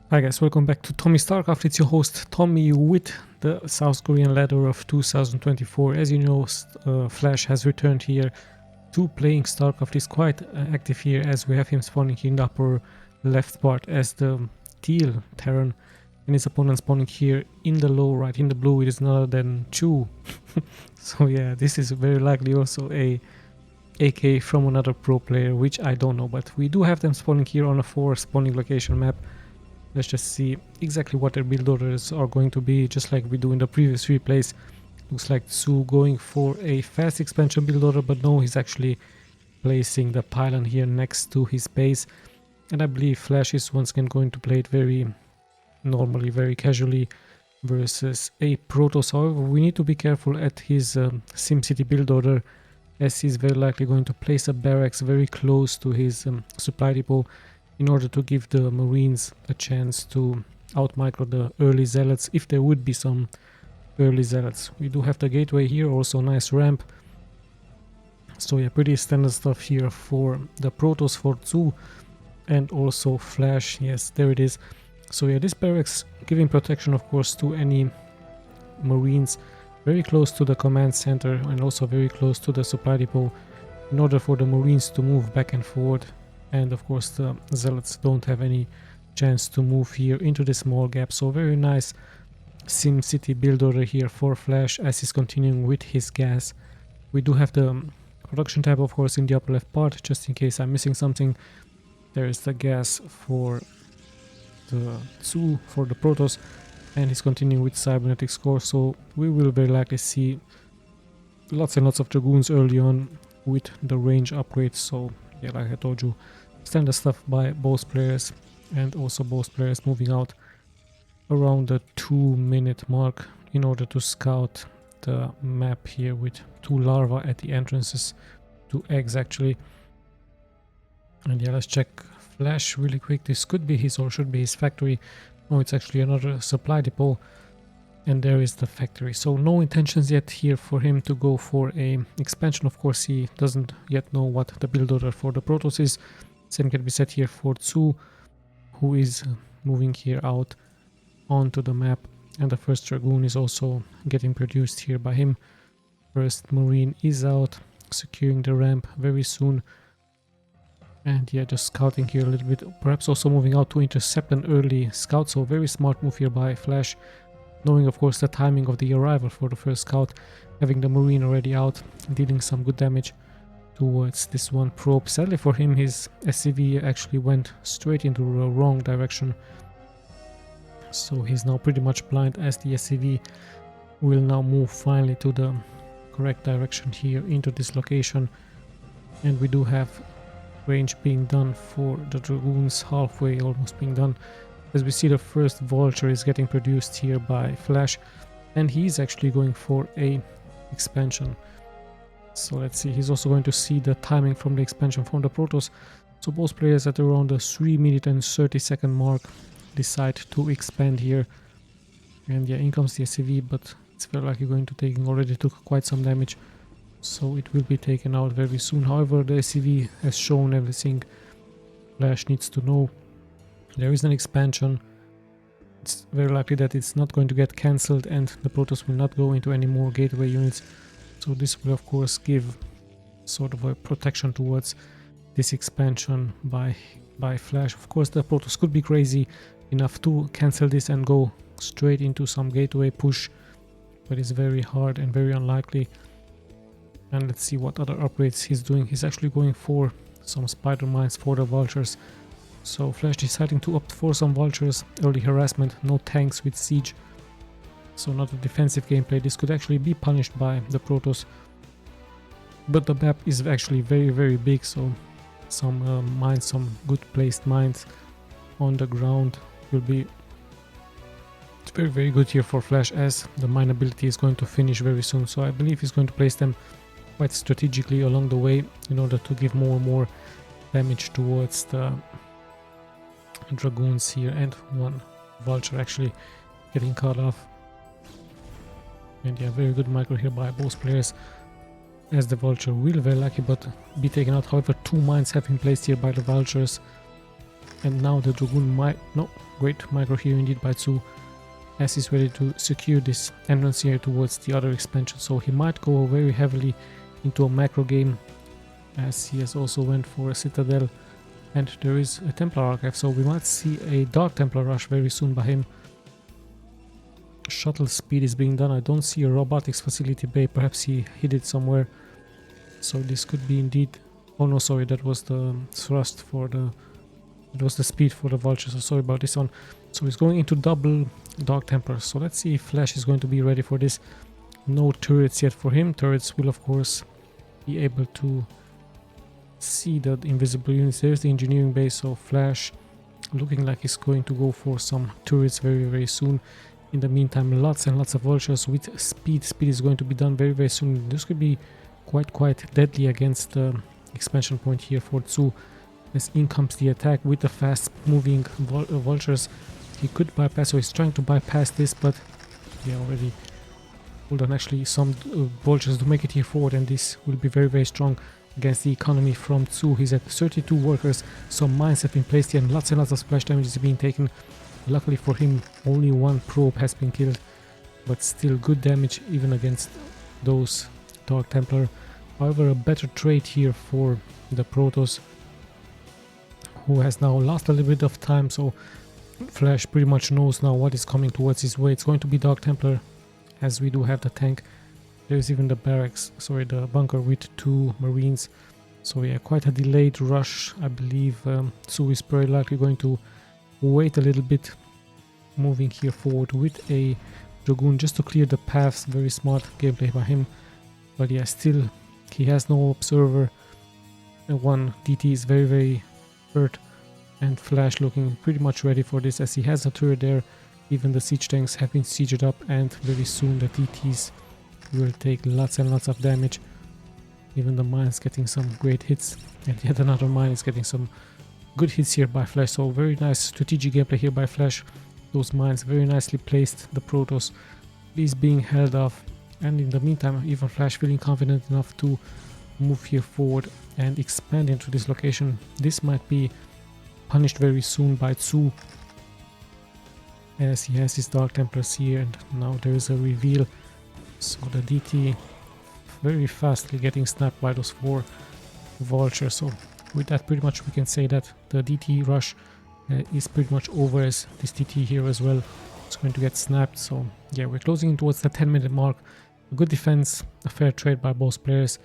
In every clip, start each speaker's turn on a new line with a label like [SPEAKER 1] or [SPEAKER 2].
[SPEAKER 1] Hi guys, welcome back to Tommy Starcraft. It's your host Tommy with the South Korean ladder of 2024. As you know, Flash has returned here to playing Starcraft. He's quite active here as we have him spawning here in the upper left part as the teal Terran, and his opponent spawning here in the low right. In the blue it is none other than Chu. So yeah, this is very likely also a AK from another pro player, which I don't know, but we do have them spawning here on a 4 spawning location map. Let's just see exactly what their build orders are going to be, just like we do in the previous replays. Looks like Tsu going for a fast expansion build order, but no, he's actually placing the pylon here next to his base. And I believe Flash is once again going to play it very normally, very casually versus a Protoss. However, we need to be careful at his SimCity build order, as he's very likely going to place a barracks very close to his supply depot, in order to give the Marines a chance to outmicro the early zealots, if there would be some early zealots. We do have the gateway here, also nice ramp. So yeah, pretty standard stuff here for the Protoss, for Tsu, and also Flash. Yes, there it is. So yeah, this barracks giving protection of course to any Marines very close to the command center and also very close to the supply depot, in order for the Marines to move back and forward. And of course the zealots don't have any chance to move here into the small gap. So very nice SimCity build order here for Flash as he's continuing with his gas. We do have the production tab of course in the upper left part, just in case I'm missing something. There is the gas for the Tsu, for the Protoss, and he's continuing with cybernetics core. So we will very likely see lots and lots of Dragoons early on with the range upgrades. So yeah, like I told you, standard stuff by both players, and also both players moving out around the 2-minute mark in order to scout the map here with 2 larvae at the entrances, 2 eggs actually. And yeah, let's check Flash really quick. This could be his, or should be his factory. No, it's actually another supply depot, and there is the factory. So no intentions yet here for him to go for a expansion. Of course he doesn't yet know what the build order for the Protoss is. Same can be said here for Tsu, who is moving here out onto the map, and the first Dragoon is also getting produced here by him. First Marine is out, securing the ramp very soon. And yeah, just scouting here a little bit, perhaps also moving out to intercept an early scout. So very smart move here by Flash, knowing of course the timing of the arrival for the first scout, having the Marine already out, dealing some good damage towards this one probe. Sadly for him, his SCV actually went straight into the wrong direction, so he's now pretty much blind, as the SCV will now move finally to the correct direction here into this location. And we do have range being done for the Dragoons, halfway almost being done, as we see the first vulture is getting produced here by Flash, and he's actually going for a expansion. So let's see, he's also going to see the timing from the expansion from the Protoss. So both players at around the 3-minute and 30-second mark decide to expand here. And yeah, in comes the SCV, but it's very likely going to take, already took quite some damage, so it will be taken out very soon. However, the SCV has shown everything Flash needs to know. There is an expansion. It's very likely that it's not going to get cancelled, and the Protoss will not go into any more gateway units. So this will of course give sort of a protection towards this expansion by Flash. Of course the Protoss could be crazy enough to cancel this and go straight into some gateway push, but it's very hard and very unlikely. And let's see what other upgrades he's doing. He's actually going for some spider mines for the vultures. So Flash deciding to opt for some vultures, early harassment, no tanks with siege. So not a defensive gameplay. This could actually be punished by the Protoss. But the map is actually very, very big, so some mines, some good placed mines on the ground will be very, very good here for Flash, as the mine ability is going to finish very soon. So I believe he's going to place them quite strategically along the way in order to give more and more damage towards the Dragoons here, and one vulture actually getting cut off. And yeah, very good micro here by both players, as the vulture will very lucky but be taken out. However, 2 mines have been placed here by the vultures, and now the Dragoon might... No, great micro here indeed by Tsu, as he's ready to secure this entrance here towards the other expansion. So he might go very heavily into a macro game, as he has also went for a Citadel, and there is a Templar Archive, so we might see a Dark Templar rush very soon by him. Shuttle speed is being done. I don't see a robotics facility bay, perhaps he hid it somewhere, so this could be indeed... Oh no, sorry, that was the thrust for the... It was the speed for the Vulture, so sorry about this one. So he's going into double Dark Templars, so let's see if Flash is going to be ready for this. No turrets yet for him. Turrets will of course be able to see the invisible units. There's the engineering base, so Flash looking like he's going to go for some turrets very soon. In the meantime, lots and lots of Vultures with speed. Speed is going to be done very soon. This could be quite deadly against the expansion point here for Tsu, as in comes the attack with the fast moving Vultures. He could bypass, so he's trying to bypass this, but yeah, already hold on, actually some Vultures to make it here forward, and this will be very strong against the economy from Tsu. He's at 32 workers, some mines have been placed here, and lots of splash damage is being taken. Luckily for him, only one probe has been killed, but still good damage even against those Dark Templar. However, a better trade here for the Protoss, who has now lost a little bit of time, so Flash pretty much knows now what is coming towards his way. It's going to be Dark Templar, as we do have the tank. There's even the barracks, sorry, the bunker with 2 Marines. So yeah, quite a delayed rush. I believe Tsu is very likely going to wait a little bit, moving here forward with a Dragoon just to clear the paths. Very smart gameplay by him. But yeah, still he has no observer. One DT is very hurt, and Flash looking pretty much ready for this, as he has a turret there. Even the siege tanks have been sieged up, and very soon the DTs will take lots and lots of damage. Even the mines getting some great hits, and yet another mine is getting some good hits here by Flash. So very nice strategic gameplay here by Flash. Those mines very nicely placed. The Protoss is being held off, and in the meantime even Flash feeling confident enough to move here forward and expand into this location. This might be punished very soon by Tsu, as he has his Dark Templars here, and now there is a reveal. So the DT very fastly getting snapped by those 4 Vultures. So with that, pretty much we can say that the DT rush is pretty much over, as this DT here as well is going to get snapped. So yeah, we're closing towards the 10-minute mark. A good defense, a fair trade by both players,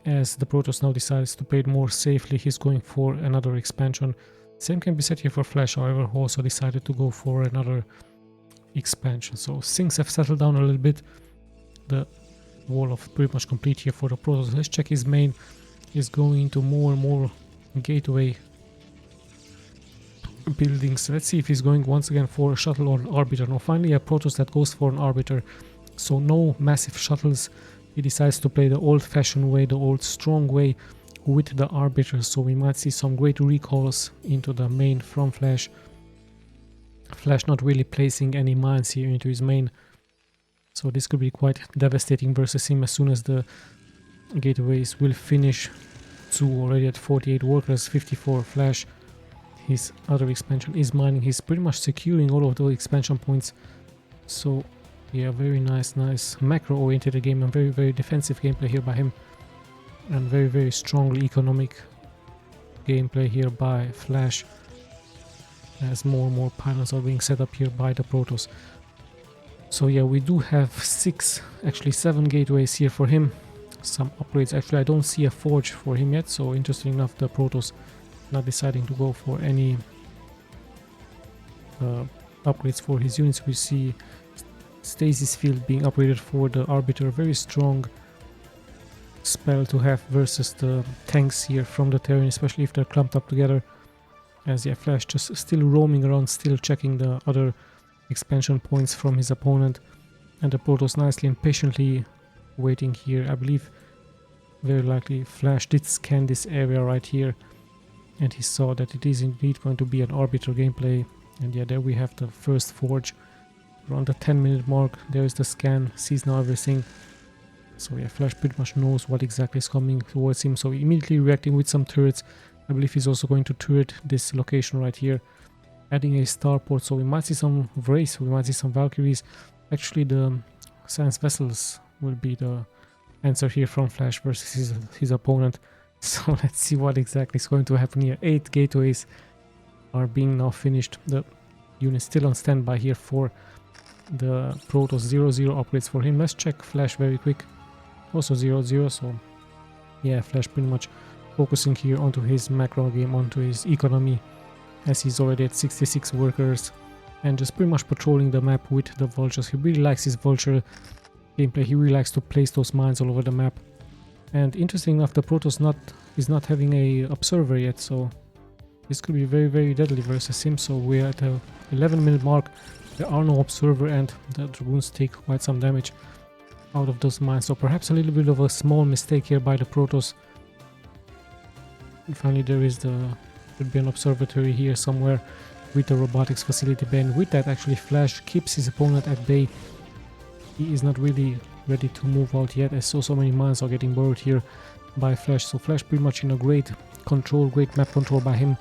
[SPEAKER 1] as the Protoss now decides to play it more safely. He's going for another expansion. Same can be said here for Flash, however, who also decided to go for another expansion. So things have settled down a little bit. The wall of pretty much complete here for the Protoss. Let's check his main. Is going into more and more gateway buildings. Let's see if he's going once again for a shuttle or an arbiter. No, finally a Protoss that goes for an arbiter. So no massive shuttles. He decides to play the old-fashioned way, the old strong way, with the arbiters. So we might see some great recalls into the main from Flash. Flash not really placing any mines here into his main. So this could be quite devastating versus him as soon as the gateways will finish. Tsu already at 48 workers, 54 Flash. His other expansion is mining. He's pretty much securing all of the expansion points. So yeah, very nice macro oriented game, and very defensive gameplay here by him, and very strongly economic gameplay here by Flash, as more and more pylons are being set up here by the Protoss. So yeah, we do have 6, actually 7 gateways here for him. Some upgrades. Actually, I don't see a forge for him yet, so interesting enough, the Protoss not deciding to go for any upgrades for his units. We see Stasis Field being upgraded for the Arbiter. Very strong spell to have versus the tanks here from the Terran, especially if they're clumped up together. As yeah, Flash just still roaming around, still checking the other expansion points from his opponent, and the Protoss nicely and patiently waiting here. I believe very likely Flash did scan this area right here, and he saw that it is indeed going to be an Arbiter gameplay. And yeah, there we have the first forge around the 10-minute mark. There is the scan, sees now everything. So yeah, Flash pretty much knows what exactly is coming towards him, so immediately reacting with some turrets. I believe he's also going to turret this location right here, adding a starport, so we might see some Wraiths, we might see some Valkyries. Actually the Science Vessels will be the answer here from Flash versus his opponent. So let's see what exactly is going to happen here. 8 gateways are being now finished. The unit still on standby here for the Protoss. 0-0 operates for him. Let's check Flash very quick. Also 0-0, so yeah, Flash pretty much focusing here onto his macro game, onto his economy, as he's already at 66 workers and just pretty much patrolling the map with the vultures. He really likes his vulture gameplay. He really likes to place those mines all over the map. And interesting enough, the Protoss is not having a observer yet, so this could be very deadly versus him. So we're at the 11-minute mark. There are no observer and the Dragoons take quite some damage out of those mines. So perhaps a little bit of a small mistake here by the Protoss. And finally there should be an observatory here somewhere with the robotics facility bay. And with that actually Flash keeps his opponent at bay. He is not really ready to move out yet, as so many mines are getting borrowed here by Flash. So Flash pretty much in a great control, great map control by him.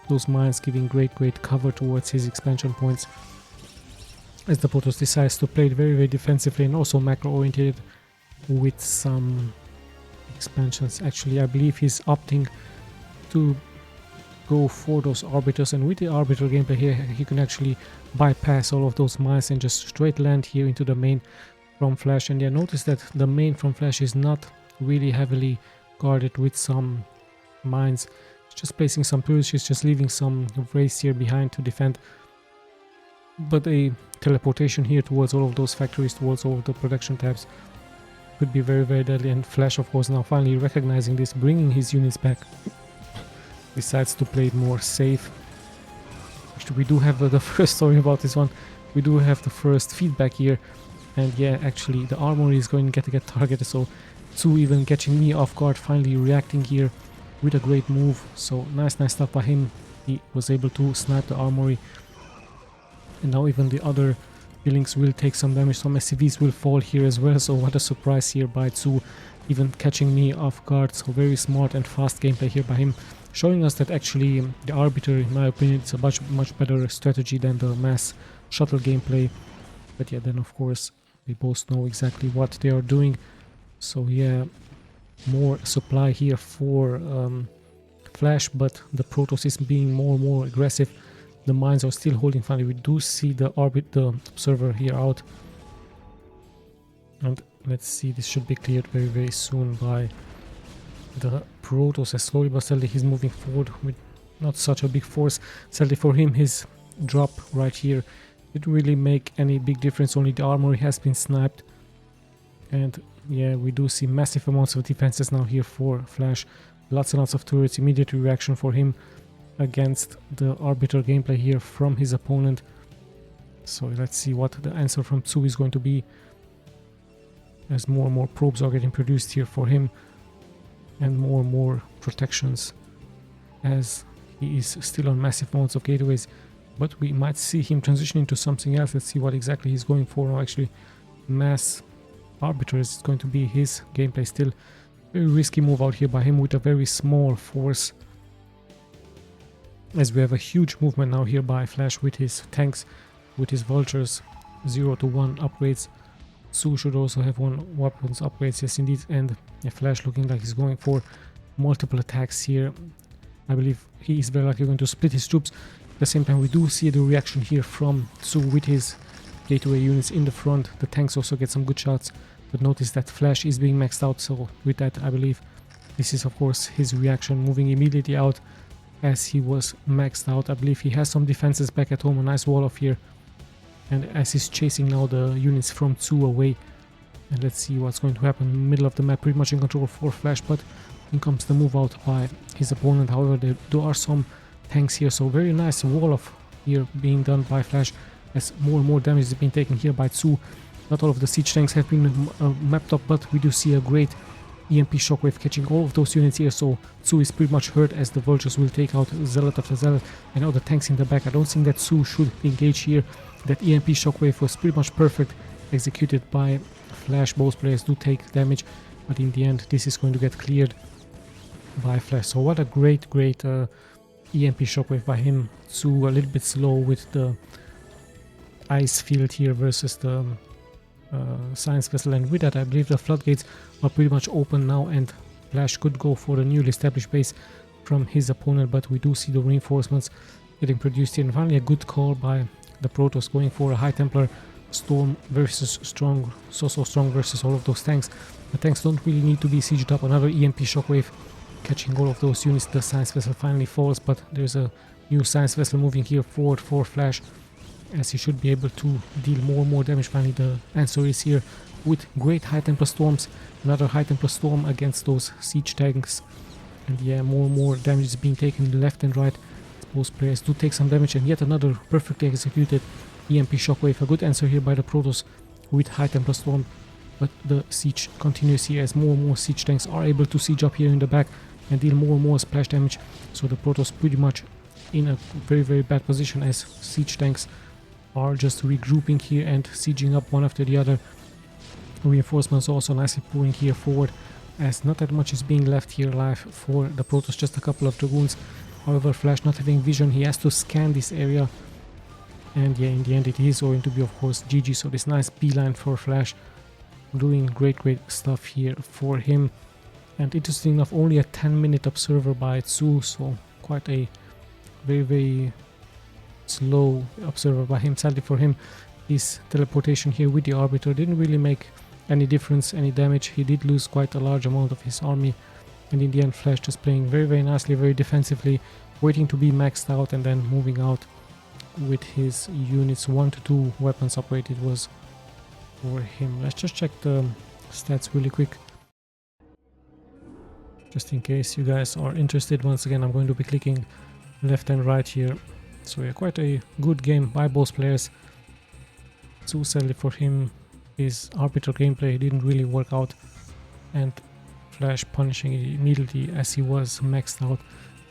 [SPEAKER 1] Those mines giving great cover towards his expansion points, as the Protoss decides to play it very defensively and also macro oriented with some expansions. Actually I believe he's opting to go for those Arbiters, and with the Arbiter gameplay here he can actually bypass all of those mines and just straight land here into the main from Flash. And yeah, notice that the main from Flash is not really heavily guarded with some mines. It's just placing some turrets, she's just leaving some Wraiths here behind to defend. But a teleportation here towards all of those factories, towards all of the production tabs could be very deadly. And Flash of course now finally recognizing this, bringing his units back, decides to play it more safe. Actually we do have the first story about this one. We do have the first feedback here. And yeah, actually the armory is going to get targeted, so Tsu even catching me off guard, finally reacting here with a great move. So nice stuff by him. He was able to snipe the armory. And now even the other buildings will take some damage. Some SCVs will fall here as well. So what a surprise here by Tsu, even catching me off guard. So very smart and fast gameplay here by him, showing us that actually the Arbiter, in my opinion, is a much better strategy than the mass shuttle gameplay. But yeah, then of course they both know exactly what they are doing. So yeah, more supply here for Flash, but the Protoss is being more aggressive. The mines are still holding. Finally we do see the observer here out, and let's see, this should be cleared very soon by the Protoss, as slowly but steadily he's moving forward with not such a big force. Sadly for him, his drop right here didn't really make any big difference, only the armory has been sniped. And yeah, we do see massive amounts of defenses now here for Flash. Lots and lots of turrets, immediate reaction for him against the Arbiter gameplay here from his opponent. So let's see what the answer from Tsu is going to be, as more and more probes are getting produced here for him, and more protections, as he is still on massive amounts of gateways. But we might see him transitioning to something else. Let's see what exactly he's going for now. Actually, mass Arbiters is going to be his gameplay still. Very risky move out here by him with a very small force, as we have a huge movement now here by Flash with his tanks, with his vultures. 0 to 1 upgrades. Tsu should also have 1 weapons upgrades, yes indeed. And yeah, Flash looking like he's going for multiple attacks here. I believe he is very likely going to split his troops. At the same time we do see the reaction here from Tsu with his gateway units in the front. The tanks also get some good shots, but notice that Flash is being maxed out. So with that I believe this is of course his reaction, moving immediately out as he was maxed out. I believe he has some defenses back at home, a nice wall off here. And as he's chasing now the units from Tsu away. And let's see what's going to happen. Middle of the map, pretty much in control for Flash, but in comes the move out by his opponent. However, there are some tanks here, so very nice wall off here being done by Flash, as more and more damage is being taken here by Tsu. Not all of the siege tanks have been mapped up, but we do see a great EMP shockwave catching all of those units here. So Tsu is pretty much hurt, as the vultures will take out zealot after zealot, and now the tanks in the back. I don't think that Tsu should engage here. That EMP shockwave was pretty much perfect, executed by Flash. Both players do take damage, but in the end this is going to get cleared. by Flash. So what a great EMP shockwave by him. Tsu a little bit slow with the ice field here versus the science vessel, and with that I believe the floodgates are pretty much open now, and Flash could go for a newly established base from his opponent, but we do see the reinforcements getting produced here. And finally a good call by the Protoss, going for a High Templar Storm versus strong, so strong versus all of those tanks. The tanks don't really need to be sieged up. Another EMP shockwave catching all of those units. The science vessel finally falls, but there's a new science vessel moving here forward for Flash, as he should be able to deal more and more damage. Finally the answer is here with great High Templar Storms. Another High Templar Storm against those siege tanks, and yeah, more and more damage is being taken left and right. Both players do take some damage, and yet another perfectly executed EMP shockwave. A good answer here by the Protoss with High Templar Storm, but the siege continues here as more and more siege tanks are able to siege up here in the back and deal more and more splash damage. So the Protoss pretty much in a very bad position, as siege tanks are just regrouping here and sieging up one after the other. Reinforcements also nicely pouring here forward, as not that much is being left here alive for the Protoss, just a couple of dragoons. However, Flash not having vision, he has to scan this area, and yeah, in the end it is going to be of course GG. So this nice beeline for Flash, doing great stuff here for him. And interesting enough, only a 10-minute observer by Tsu, so quite a very slow observer by him. Sadly for him, his teleportation here with the Arbiter didn't really make any difference, any damage. He did lose quite a large amount of his army, and in the end Flash just playing very nicely, very defensively, waiting to be maxed out and then moving out with his units. 1 to 2 weapons operated was for him. Let's just check the stats really quick, just in case you guys are interested. Once again, I'm going to be clicking left and right here. So yeah, quite a good game by both players. Too sadly for him, his Arbiter gameplay didn't really work out, and Flash punishing it immediately as he was maxed out.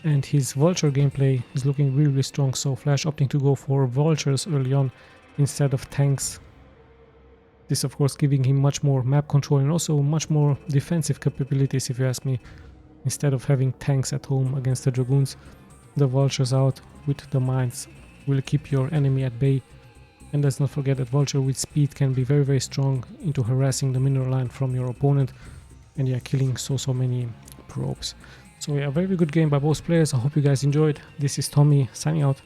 [SPEAKER 1] And his Vulture gameplay is looking really strong, so Flash opting to go for Vultures early on instead of tanks. This of course giving him much more map control and also much more defensive capabilities, if you ask me. Instead of having tanks at home against the Dragoons, the Vultures out with the mines will keep your enemy at bay. And let's not forget that Vulture with speed can be very strong into harassing the mineral line from your opponent, and yeah, killing so many probes. So yeah, very good game by both players. I hope you guys enjoyed. This is Tommy signing out.